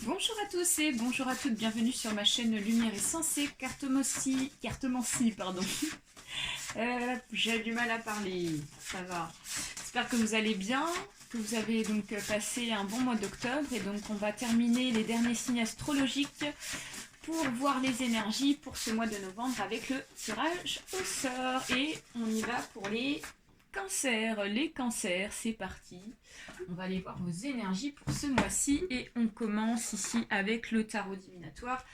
Bonjour à tous et bonjour à toutes, bienvenue sur ma chaîne Lumière et Sensée, cartomancie, pardon. J'ai du mal à parler, ça va. J'espère que vous allez bien, que vous avez donc passé un bon mois d'octobre et donc on va terminer les derniers signes astrologiques pour voir les énergies pour ce mois de novembre avec le tirage au sort. Et on y va pour les cancers. Les cancers, c'est parti. On va aller voir vos énergies pour ce mois-ci et on commence ici avec le tarot divinatoire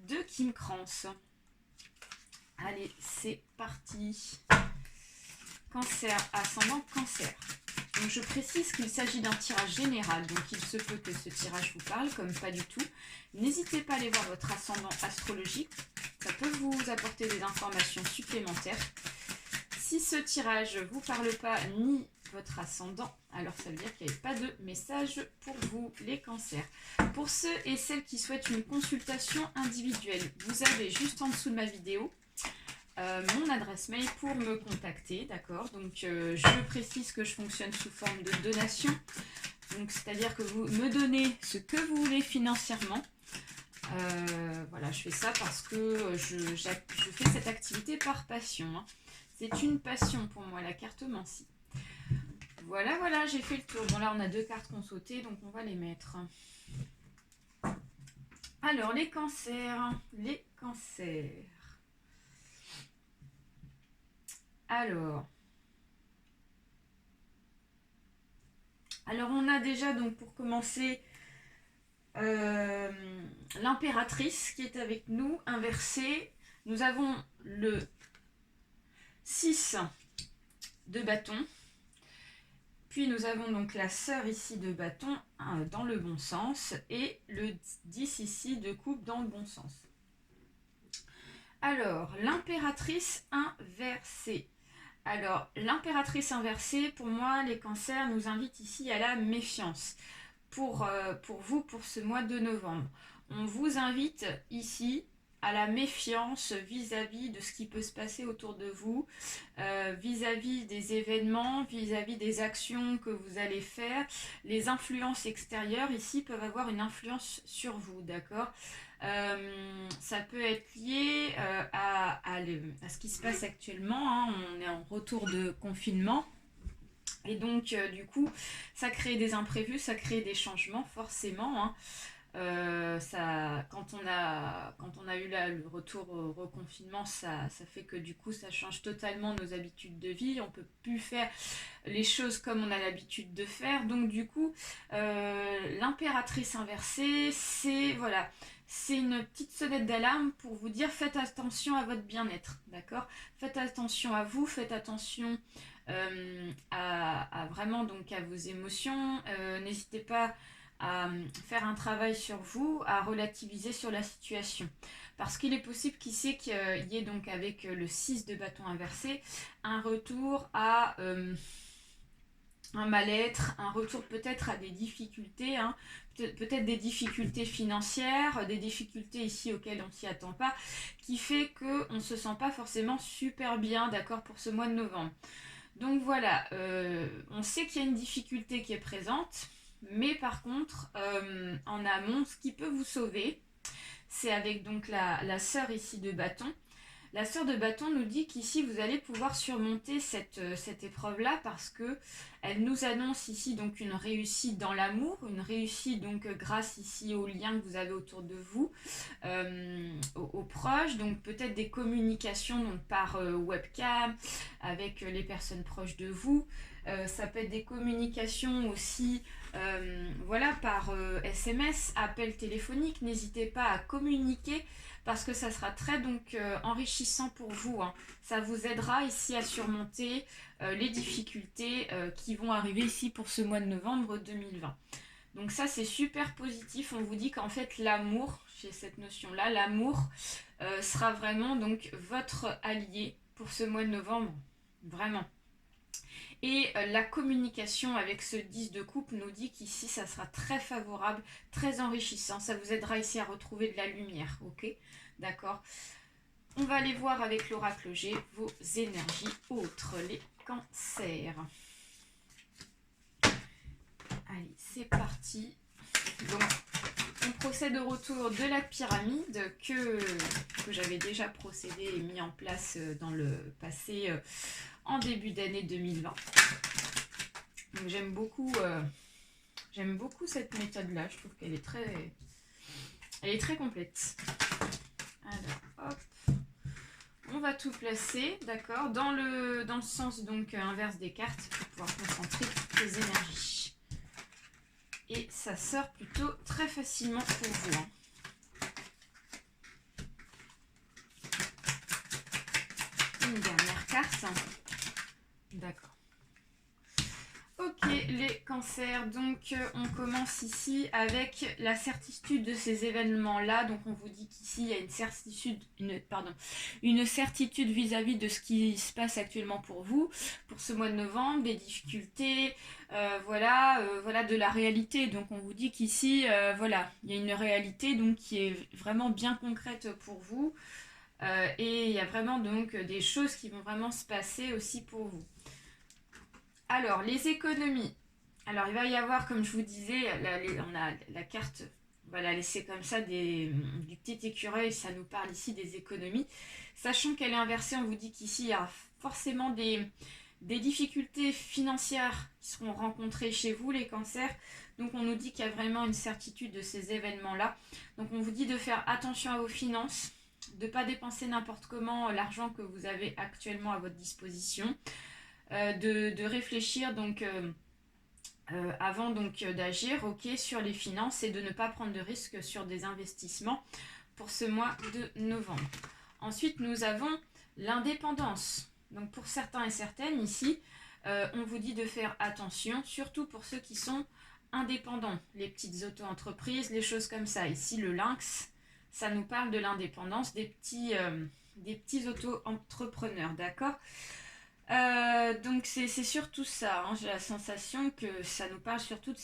de Kim Krans. Allez, c'est parti. Cancer, ascendant cancer. Donc je précise qu'il s'agit d'un tirage général, donc il se peut que ce tirage vous parle, comme pas du tout. N'hésitez pas à aller voir votre ascendant astrologique, ça peut vous apporter des informations supplémentaires. Si ce tirage ne vous parle pas ni votre ascendant, alors ça veut dire qu'il n'y avait pas de message pour vous, les cancers. Pour ceux et celles qui souhaitent une consultation individuelle, vous avez juste en dessous de ma vidéo mon adresse mail pour me contacter, d'accord. Donc je précise que je fonctionne sous forme de donation, donc c'est-à-dire que vous me donnez ce que vous voulez financièrement. Voilà, je fais ça parce que je fais cette activité par passion, hein. C'est une passion pour moi, la cartomancie. Voilà, j'ai fait le tour. Bon, là, on a deux cartes qui ont sauté, donc on va les mettre. Alors, les cancers. Les cancers. Alors, on a déjà, donc, pour commencer, l'impératrice qui est avec nous, inversée. Nous avons le 6 de bâton. Puis nous avons donc la sœur ici de bâton dans le bon sens et le 10 ici de coupe dans le bon sens. Alors, l'impératrice inversée. Alors, l'impératrice inversée, pour moi, les cancers nous invitent ici à la méfiance. Pour vous, pour ce mois de novembre. On vous invite ici à la méfiance vis-à-vis de ce qui peut se passer autour de vous, vis-à-vis des événements, vis-à-vis des actions que vous allez faire. Les influences extérieures ici peuvent avoir une influence sur vous, d'accord. Ça peut être lié à ce qui se passe actuellement, hein. On est en retour de confinement. Et donc, du coup, ça crée des imprévus, ça crée des changements, forcément, hein. Quand on a eu là, le retour au reconfinement, ça fait que du coup, ça change totalement nos habitudes de vie. On ne peut plus faire les choses comme on a l'habitude de faire. Donc, du coup, l'impératrice inversée, c'est une petite sonnette d'alarme pour vous dire faites attention à votre bien-être, d'accord. Faites attention à vous, faites attention à vraiment donc à vos émotions. N'hésitez pas à faire un travail sur vous, à relativiser sur la situation. Parce qu'il est possible qu'il y ait donc avec le 6 de bâton inversé un retour à un mal-être, un retour peut-être à des difficultés, hein, peut-être des difficultés financières, des difficultés ici auxquelles on ne s'y attend pas, qui fait qu'on ne se sent pas forcément super bien, d'accord, pour ce mois de novembre. Donc voilà, on sait qu'il y a une difficulté qui est présente, mais par contre, en amont, ce qui peut vous sauver, c'est avec donc la sœur ici de bâton. La sœur de bâton nous dit qu'ici vous allez pouvoir surmonter cette épreuve-là parce que elle nous annonce ici donc une réussite dans l'amour, une réussite donc grâce ici aux liens que vous avez autour de vous, aux proches, donc peut-être des communications donc par webcam avec les personnes proches de vous. Ça peut être des communications aussi par SMS, appel téléphonique. N'hésitez pas à communiquer parce que ça sera très enrichissant pour vous, hein. Ça vous aidera ici à surmonter les difficultés qui vont arriver ici pour ce mois de novembre 2020. Donc ça c'est super positif, on vous dit qu'en fait l'amour, j'ai cette notion-là, l'amour sera vraiment donc votre allié pour ce mois de novembre, vraiment. Et la communication avec ce 10 de coupe nous dit qu'ici ça sera très favorable, très enrichissant. Ça vous aidera ici à retrouver de la lumière, ok? D'accord. On va aller voir avec l'oracle G vos énergies autres, les cancers. Allez, c'est parti. Donc, on procès de retour de la pyramide que j'avais déjà procédé et mis en place dans le passé en début d'année 2020. Donc j'aime beaucoup cette méthode-là. Je trouve qu'elle est très complète. Alors, hop. On va tout placer, d'accord, dans le sens donc inverse des cartes pour pouvoir concentrer toutes les énergies. Et ça sort plutôt très facilement pour vous. Hein. Une dernière carte. D'accord. Ok, les cancers, donc on commence ici avec la certitude de ces événements-là. Donc on vous dit qu'ici il y a une certitude vis-à-vis de ce qui se passe actuellement pour vous, pour ce mois de novembre, des difficultés, voilà, de la réalité. Donc on vous dit qu'ici, voilà, il y a une réalité donc qui est vraiment bien concrète pour vous. Et il y a vraiment donc des choses qui vont vraiment se passer aussi pour vous. Alors, les économies. Alors, il va y avoir, comme je vous disais, on a la carte, voilà, laissée comme ça, du petit écureuil, ça nous parle ici des économies. Sachant qu'elle est inversée, on vous dit qu'ici, il y a forcément des difficultés financières qui seront rencontrées chez vous, les cancers. Donc, on nous dit qu'il y a vraiment une certitude de ces événements-là. Donc, on vous dit de faire attention à vos finances, de ne pas dépenser n'importe comment l'argent que vous avez actuellement à votre disposition. De réfléchir donc avant donc d'agir sur les finances et de ne pas prendre de risques sur des investissements pour ce mois de novembre. Ensuite, nous avons l'indépendance. Donc pour certains et certaines ici, on vous dit de faire attention, surtout pour ceux qui sont indépendants, les petites auto-entreprises, les choses comme ça. Ici, le lynx, ça nous parle de l'indépendance des petits auto-entrepreneurs, d'accord ? Donc c'est surtout ça, hein. J'ai la sensation que ça nous parle surtout de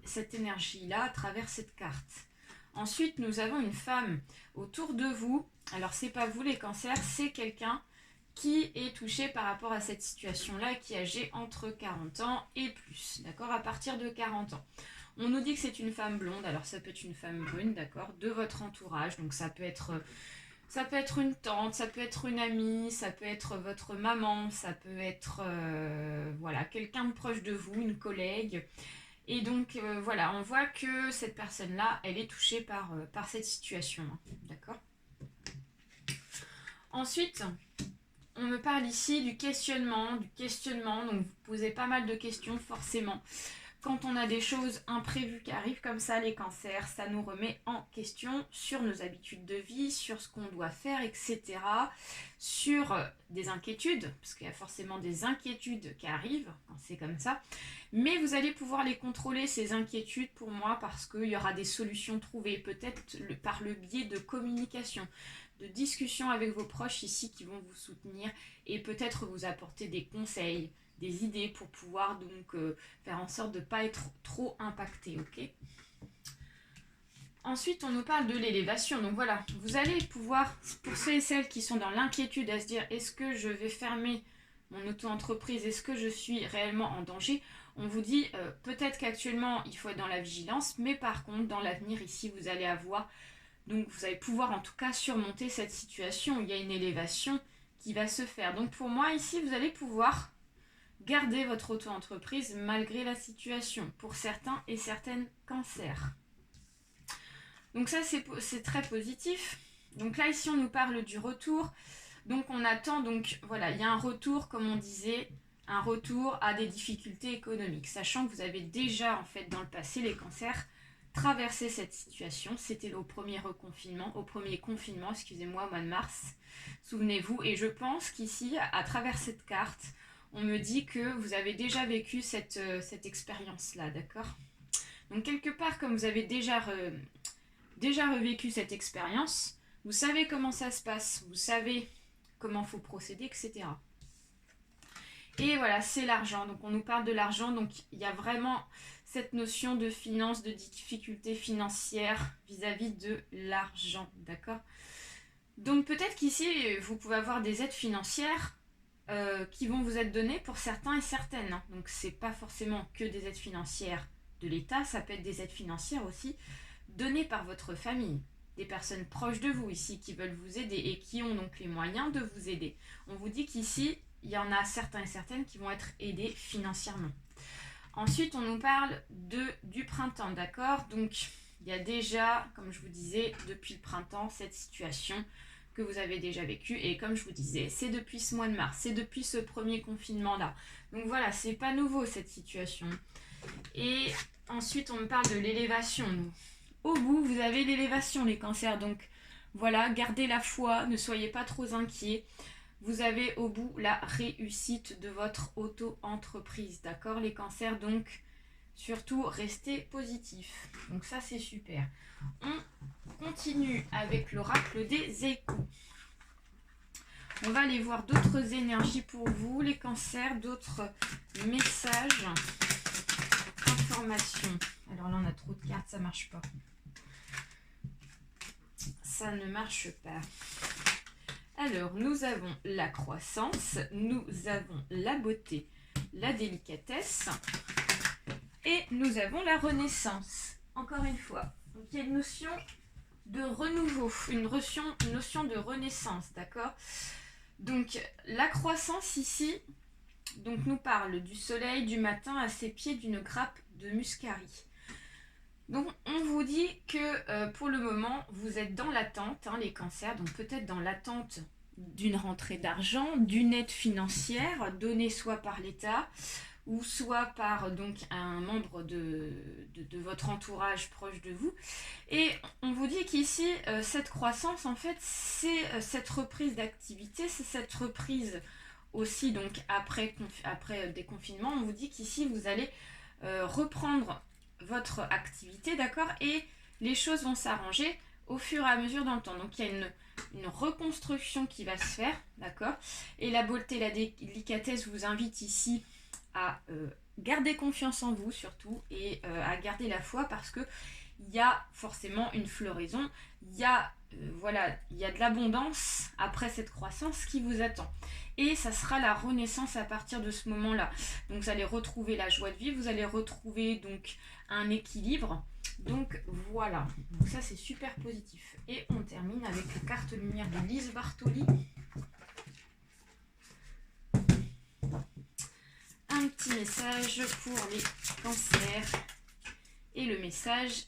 cette énergie-là à travers cette carte. Ensuite, nous avons une femme autour de vous. Alors, c'est pas vous les cancers, c'est quelqu'un qui est touché par rapport à cette situation-là, qui est âgé entre 40 ans et plus, d'accord, à partir de 40 ans. On nous dit que c'est une femme blonde, alors ça peut être une femme brune, d'accord, de votre entourage, donc ça peut être une tante, ça peut être une amie, ça peut être votre maman, ça peut être voilà, quelqu'un de proche de vous, une collègue. Et donc voilà, on voit que cette personne-là, elle est touchée par cette situation. D'accord ? Ensuite, on me parle ici du questionnement. Donc vous posez pas mal de questions forcément. Quand on a des choses imprévues qui arrivent comme ça, les cancers, ça nous remet en question sur nos habitudes de vie, sur ce qu'on doit faire, etc. Sur des inquiétudes, parce qu'il y a forcément des inquiétudes qui arrivent quand c'est comme ça. Mais vous allez pouvoir les contrôler, ces inquiétudes, pour moi, parce qu'il y aura des solutions trouvées, peut-être par le biais de communication, de discussion avec vos proches ici qui vont vous soutenir et peut-être vous apporter des conseils, des idées pour pouvoir donc faire en sorte de ne pas être trop impacté, ok ? Ensuite, on nous parle de l'élévation. Donc voilà, vous allez pouvoir, pour ceux et celles qui sont dans l'inquiétude à se dire est-ce que je vais fermer mon auto-entreprise, est-ce que je suis réellement en danger ? On vous dit peut-être qu'actuellement il faut être dans la vigilance, mais par contre dans l'avenir ici vous allez pouvoir en tout cas surmonter cette situation. Il y a une élévation qui va se faire. Donc pour moi ici vous allez pouvoir garder votre auto-entreprise malgré la situation pour certains et certaines cancers. Donc ça c'est très positif. Donc là ici on nous parle du retour. Donc on attend, donc voilà, il y a un retour, comme on disait, un retour à des difficultés économiques. Sachant que vous avez déjà en fait dans le passé, les cancers, traversé cette situation. C'était au premier confinement, excusez-moi, au mois de mars. Souvenez-vous, et je pense qu'ici, à travers cette carte, on me dit que vous avez déjà vécu cette expérience-là, d'accord ? Donc quelque part, comme vous avez déjà revécu cette expérience, vous savez comment ça se passe, vous savez comment il faut procéder, etc. Et voilà, c'est l'argent. Donc on nous parle de l'argent, donc il y a vraiment cette notion de finance, de difficulté financière vis-à-vis de l'argent, d'accord ? Donc peut-être qu'ici, vous pouvez avoir des aides financières qui vont vous être données pour certains et certaines. Donc c'est pas forcément que des aides financières de l'État, ça peut être des aides financières aussi donné par votre famille, des personnes proches de vous ici qui veulent vous aider et qui ont donc les moyens de vous aider. On vous dit qu'ici, il y en a certains et certaines qui vont être aidés financièrement. Ensuite, on nous parle du printemps, d'accord? Donc, il y a déjà, comme je vous disais, depuis le printemps, cette situation que vous avez déjà vécue. Et comme je vous disais, c'est depuis ce mois de mars, c'est depuis ce premier confinement-là. Donc voilà, c'est pas nouveau cette situation. Et ensuite, on me parle de l'élévation. Au bout, vous avez l'élévation, les cancers. Donc voilà, gardez la foi, ne soyez pas trop inquiets. Vous avez au bout la réussite de votre auto-entreprise, d'accord les cancers? Donc surtout restez positifs. Donc ça c'est super. On continue avec l'oracle des échos. On va aller voir d'autres énergies pour vous, les cancers, d'autres messages, informations. Alors là on a trop de cartes, ça marche pas. Ça ne marche pas. Alors, nous avons la croissance, nous avons la beauté, la délicatesse et nous avons la renaissance. Encore une fois, donc il y a une notion de renouveau, une notion de renaissance, d'accord? Donc, la croissance ici donc, nous parle du soleil du matin à ses pieds d'une grappe de muscari. Donc, on vous dit que pour le moment, vous êtes dans l'attente, hein, les cancers, donc peut-être dans l'attente d'une rentrée d'argent, d'une aide financière donnée soit par l'État ou soit par donc un membre de votre entourage proche de vous. Et on vous dit qu'ici, cette croissance, en fait, c'est cette reprise d'activité, c'est cette reprise aussi, donc après déconfinement, on vous dit qu'ici, vous allez reprendre votre activité, d'accord? Et les choses vont s'arranger au fur et à mesure dans le temps. Donc il y a une reconstruction qui va se faire, d'accord? Et la beauté, la délicatesse vous invite ici à garder confiance en vous surtout et à garder la foi parce que il y a forcément une floraison, il y a de l'abondance après cette croissance qui vous attend. Et ça sera la renaissance à partir de ce moment-là. Donc vous allez retrouver la joie de vivre, vous allez retrouver donc un équilibre. Donc voilà, donc ça c'est super positif. Et on termine avec la carte lumière de Lise Bartoli. Un petit message pour les cancers. Et le message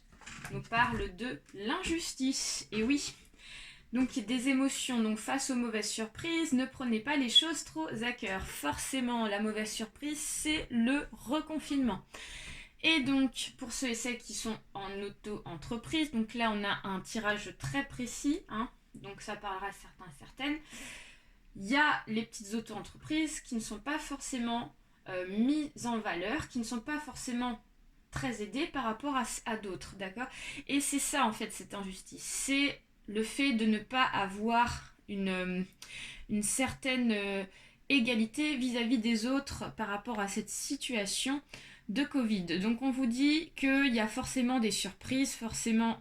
nous parle de l'injustice. Et oui, donc des émotions. Donc face aux mauvaises surprises, ne prenez pas les choses trop à cœur. Forcément, la mauvaise surprise, c'est le reconfinement. Et donc, pour ceux et celles qui sont en auto-entreprise, donc là, on a un tirage très précis, hein, donc ça parlera à certains et certaines. Il y a les petites auto-entreprises qui ne sont pas forcément mises en valeur, qui ne sont pas forcément très aidées par rapport à d'autres, d'accord? Et c'est ça, en fait, cette injustice. C'est le fait de ne pas avoir une certaine égalité vis-à-vis des autres par rapport à cette situation de Covid. Donc on vous dit qu'il y a forcément des surprises, forcément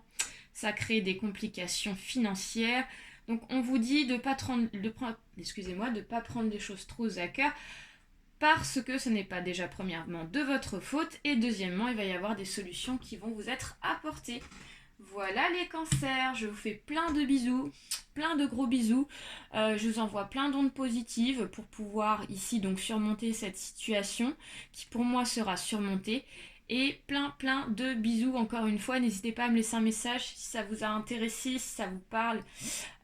ça crée des complications financières. Donc on vous dit de pas prendre les choses trop à cœur parce que ce n'est pas déjà premièrement de votre faute et deuxièmement il va y avoir des solutions qui vont vous être apportées. Voilà les cancers, je vous fais plein de bisous, plein de gros bisous. Je vous envoie plein d'ondes positives pour pouvoir ici donc surmonter cette situation qui pour moi sera surmontée. Et plein de bisous encore une fois. N'hésitez pas à me laisser un message si ça vous a intéressé, si ça vous parle,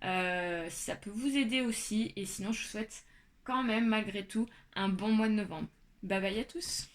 si ça peut vous aider aussi. Et sinon je vous souhaite quand même malgré tout un bon mois de novembre. Bye bye à tous.